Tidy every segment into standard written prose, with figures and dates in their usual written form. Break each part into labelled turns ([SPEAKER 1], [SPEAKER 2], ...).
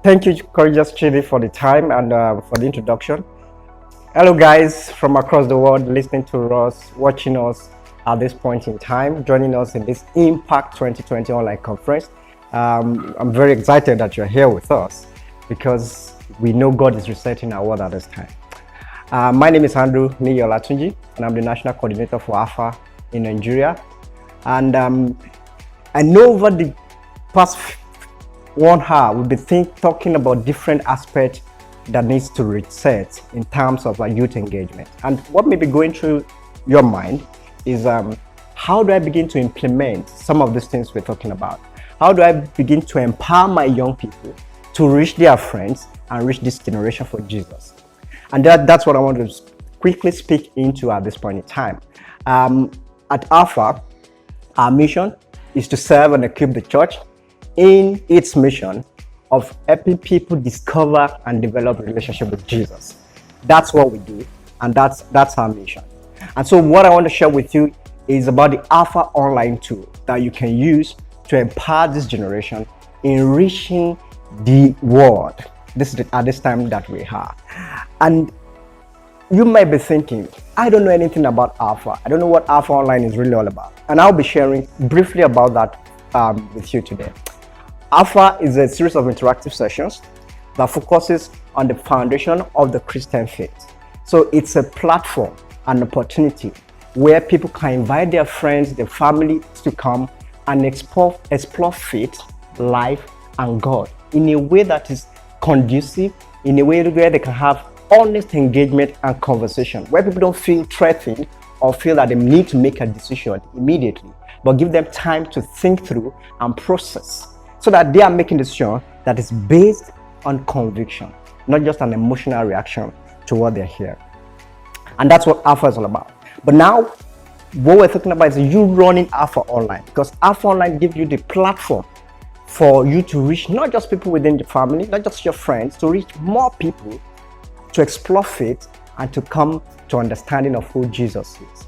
[SPEAKER 1] Thank you, Courageous Chidi, for the time and for the introduction. Hello, guys from across the world listening to us, watching us at this point in time, joining us in this Impact 2020 online conference. I'm very excited that you're here with us because we know God is resetting our world at this time. My name is Niyi Olatunji, and I'm the National Coordinator for AFA in Nigeria. And I know over the past 1 hour, we'll be talking about different aspects that needs to reset in terms of youth engagement. And what may be going through your mind is how do I begin to implement some of these things we're talking about? How do I begin to empower my young people to reach their friends and reach this generation for Jesus? And that's what I want to quickly speak into at this point in time. At Alpha, our mission is to serve and equip the church in its mission of helping people discover and develop a relationship with Jesus. That's what we do, and that's our mission. And so what I want to share with you is about the Alpha online tool that you can use to empower this generation in reaching the world. This is at this time that we have. And you might be thinking, I don't know anything about Alpha. I don't know what Alpha Online is really all about. And I'll be sharing briefly about that with you today. Alpha is a series of interactive sessions that focuses on the foundation of the Christian faith. So it's a platform, an opportunity where people can invite their friends, their family to come and explore faith, life, and God in a way that is conducive, in a way where they can have honest engagement and conversation, where people don't feel threatened or feel that they need to make a decision immediately, but give them time to think through and process, so that they are making a decision that is based on conviction, not just an emotional reaction to what they're hearing. And that's what Alpha is all about. But now, what we're talking about is you running Alpha Online, because Alpha Online gives you the platform for you to reach not just people within your family, not just your friends, to reach more people, to explore faith, and to come to understanding of who Jesus is.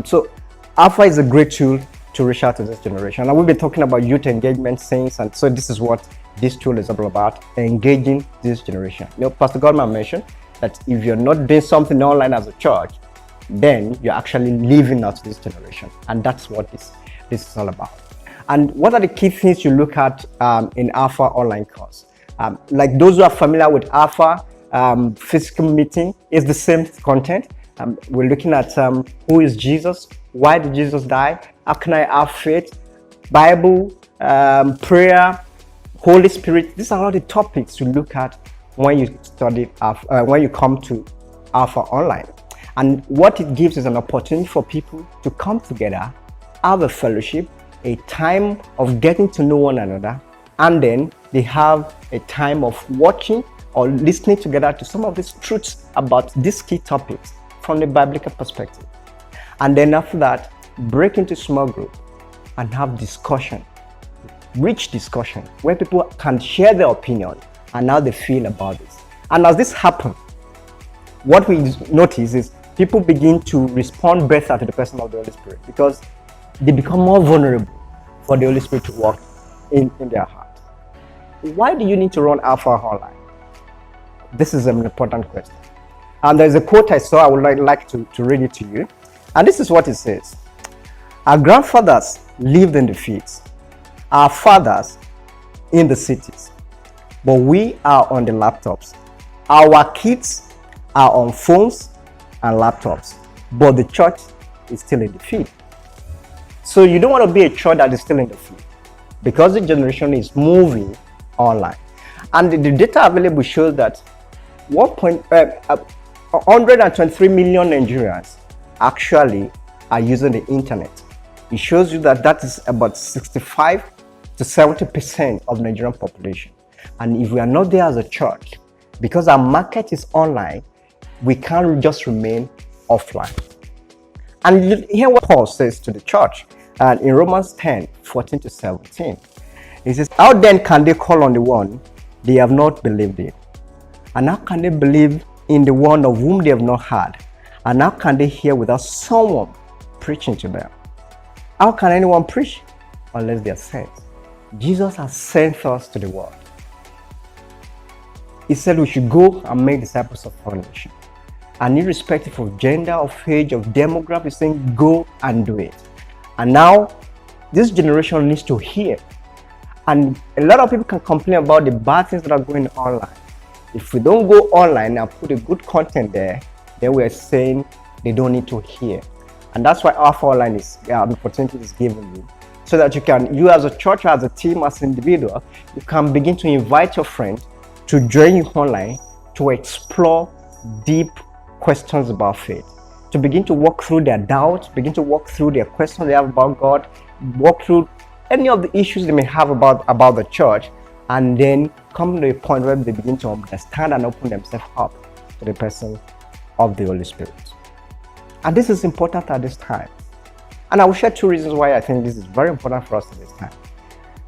[SPEAKER 1] So Alpha is a great tool to reach out to this generation. And we've been talking about youth engagement since, and so this is what this tool is all about, engaging this generation. Pastor Godman mentioned that if you're not doing something online as a church, then you're actually leaving out this generation. And that's what this is all about. And what are the key things you look at in Alpha online course? Like those who are familiar with Alpha, physical meeting is the same content. We're looking at who is Jesus, why did Jesus die, how can I have faith, Bible, prayer, Holy Spirit. These are all the topics to look at when you study when you come to Alpha Online. And what it gives is an opportunity for people to come together, have a fellowship, a time of getting to know one another, and then they have a time of watching or listening together to some of these truths about these key topics from the biblical perspective. And then after that, break into small group and have discussion, rich discussion, where people can share their opinion and how they feel about this. And as this happens, what we notice is people begin to respond better to the person of the Holy Spirit, because they become more vulnerable for the Holy Spirit to work in their heart. Why do you need to run Alpha Online? This is an important question. And there's a quote I saw, I would like to read it to you. And this is what it says. Our grandfathers lived in the fields, our fathers in the cities, but we are on the laptops. Our kids are on phones and laptops, but the church is still in the field. So you don't want to be a church that is still in the field, because the generation is moving online. And the data available shows that 123 million Nigerians actually are using the internet. It shows you that is about 65 to 70% of Nigerian population. And if we are not there as a church, because our market is online, we can't just remain offline. And you hear what Paul says to the church in Romans 10:14-17. He says, how then can they call on the one they have not believed in? And how can they believe in the one of whom they have not heard? And how can they hear without someone preaching to them? How can anyone preach unless they are sent? Jesus has sent us to the world. He said we should go and make disciples of all nations. And irrespective of gender, of age, of demographic, he's saying go and do it. And now this generation needs to hear. And a lot of people can complain about the bad things that are going online. If we don't go online and put a good content there, then we are saying they don't need to hear. And that's why Alpha Online is the opportunity is given you, so that you as a church, as a team, as an individual, you can begin to invite your friends to join you online to explore deep questions about faith, to begin to walk through their doubts, begin to walk through their questions they have about God, walk through any of the issues they may have about the church, and then come to a point where they begin to understand and open themselves up to the person of the Holy Spirit. And this is important at this time. And I will share two reasons why I think this is very important for us at this time.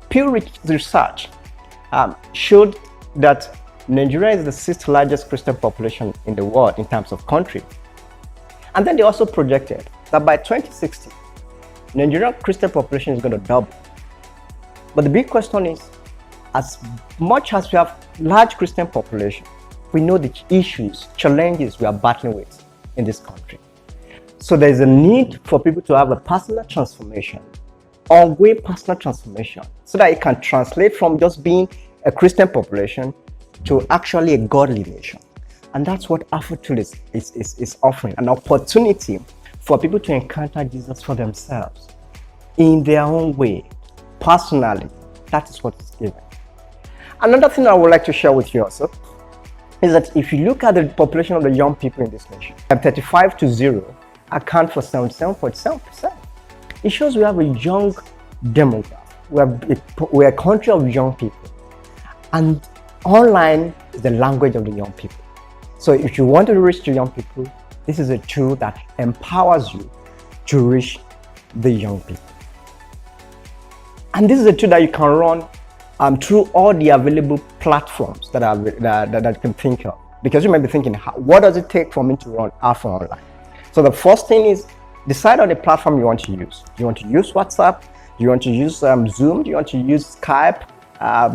[SPEAKER 1] Pew Research showed that Nigeria is the 6th largest Christian population in the world in terms of country. And then they also projected that by 2060, Nigerian Christian population is going to double. But the big question is, as much as we have large Christian population, we know the issues, challenges we are battling with in this country. So there is a need for people to have a personal transformation, ongoing personal transformation, so that it can translate from just being a Christian population to actually a godly nation. And that's what Alpha2020 is offering, an opportunity for people to encounter Jesus for themselves in their own way, personally. That is what it's given. Another thing I would like to share with you also is that if you look at the population of the young people in this nation, 35 to 0 account for 77.7%. It shows we have a young demographic. We're a country of young people. And online is the language of the young people. So if you want to reach the young people, this is a tool that empowers you to reach the young people. And this is a tool that you can run through all the available platforms that you can think of. Because you might be thinking, what does it take for me to run Alpha Online? So the first thing is decide on the platform you want to use. Do you want to use WhatsApp? Do you want to use Zoom? Do you want to use Skype,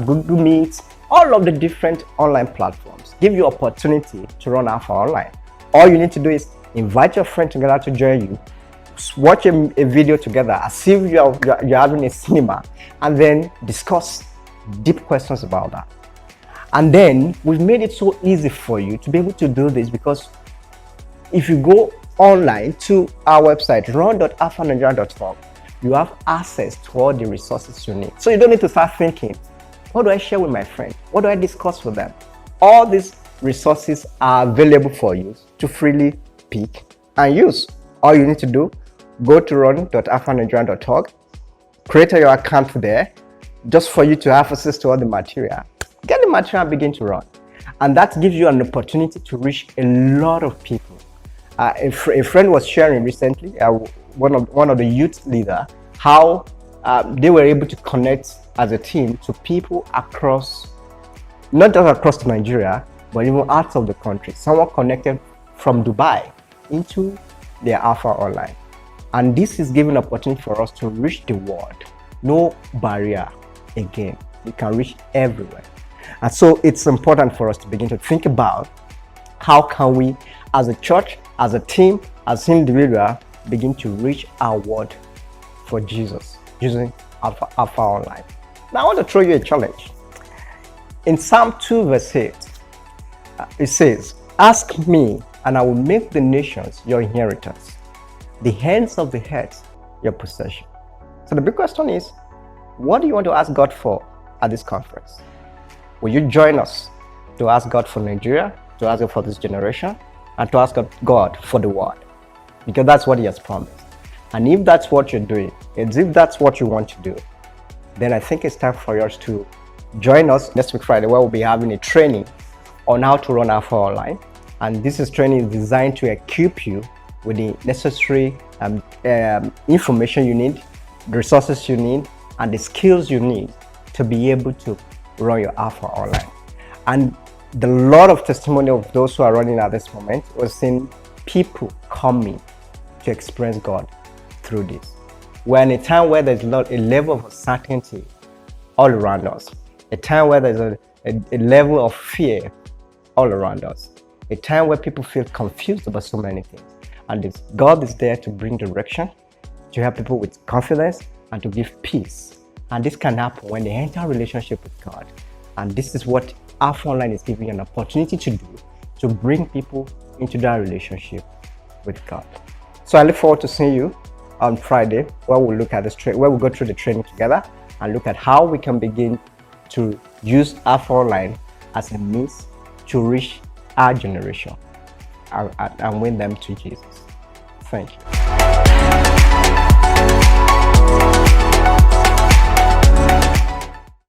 [SPEAKER 1] Google Meet? All of the different online platforms give you opportunity to run Alpha Online. All you need to do is invite your friend together to join you, watch a video together as if you're having a cinema, and then discuss deep questions about that. And then we've made it so easy for you to be able to do this, because if you go online to our website, run.alphanigeria.org, you have access to all the resources you need. So you don't need to start thinking, what do I share with my friend? What do I discuss with them? All these resources are available for you to freely pick and use. All you need to do, go to run.alphanigeria.org, create your account there, just for you to have access to all the material. Get the material and begin to run. And that gives you an opportunity to reach a lot of people. A friend was sharing recently, one of the youth leaders, how they were able to connect as a team to people across, not just across Nigeria, but even out of the country. Someone connected from Dubai into their Alpha Online. And this is giving opportunity for us to reach the world. No barrier again. We can reach everywhere. And so it's important for us to begin to think about how can we, as a church, as a team, as an individual, begin to reach our world for Jesus using Alpha Online. Now I want to throw you a challenge. In Psalm 2 verse 8, it says, "Ask me, and I will make the nations your inheritance, the ends of the earth your possession." So the big question is, what do you want to ask God for at this conference? Will you join us to ask God for Nigeria, to ask God for this generation, and to ask God for the world? Because that's what He has promised. And if that's what you're doing, and if that's what you want to do, then I think it's time for us to join us next week Friday, where we'll be having a training on how to run Alpha Online. And this training is designed to equip you with the necessary information you need, the resources you need, and the skills you need to be able to run your Alpha Online. And the lot of testimony of those who are running at this moment was seeing people coming to experience God through this. We're in a time where there's a level of uncertainty all around us, a time where there's a level of fear all around us. A time where people feel confused about so many things. And God is there to bring direction, to help people with confidence, and to give peace. And this can happen when they enter a relationship with God. And this is what Alpha Online is giving you an opportunity to do, to bring people into that relationship with God. So I look forward to seeing you on Friday, where we'll look at where we'll go through the training together and look at how we can begin to use Alpha Online as a means to reach our generation and win them to Jesus. Thank you.